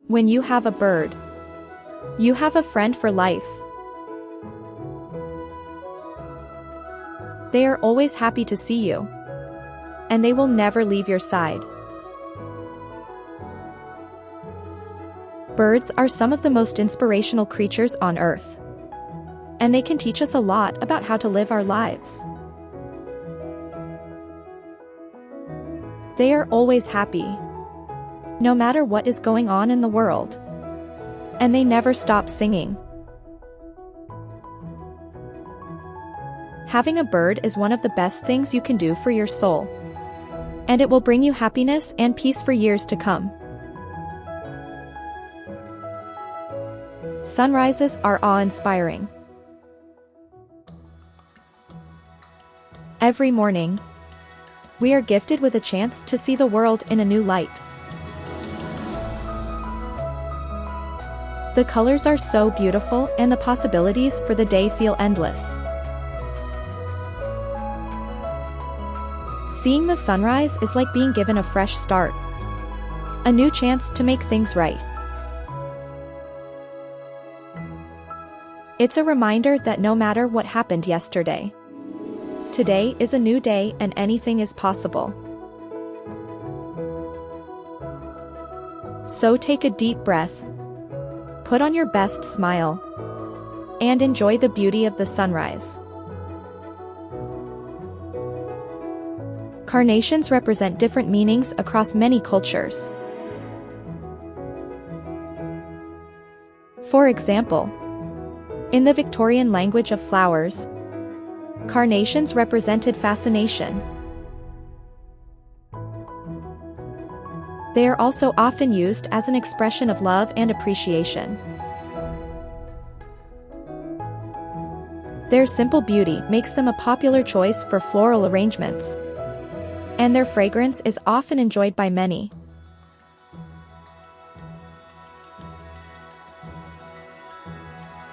When you have a bird, you have a friend for life. They are always happy to see you, and they will never leave your side. Birds are some of the most inspirational creatures on Earth, and they can teach us a lot about how to live our lives. They are always happy, no matter what is going on in the world, and they never stop singing. Having a bird is one of the best things you can do for your soul, and it will bring you happiness and peace for years to come. Sunrises are awe-inspiring. Every morning, we are gifted with a chance to see the world in a new light. The colors are so beautiful and the possibilities for the day feel endless. Seeing the sunrise is like being given a fresh start, a new chance to make things right. It's a reminder that no matter what happened yesterday, today is a new day and anything is possible. So take a deep breath, put on your best smile, and enjoy the beauty of the sunrise. Carnations represent different meanings across many cultures. For example, in the Victorian language of flowers, carnations represented fascination. They are also often used as an expression of love and appreciation. Their simple beauty makes them a popular choice for floral arrangements, and their fragrance is often enjoyed by many.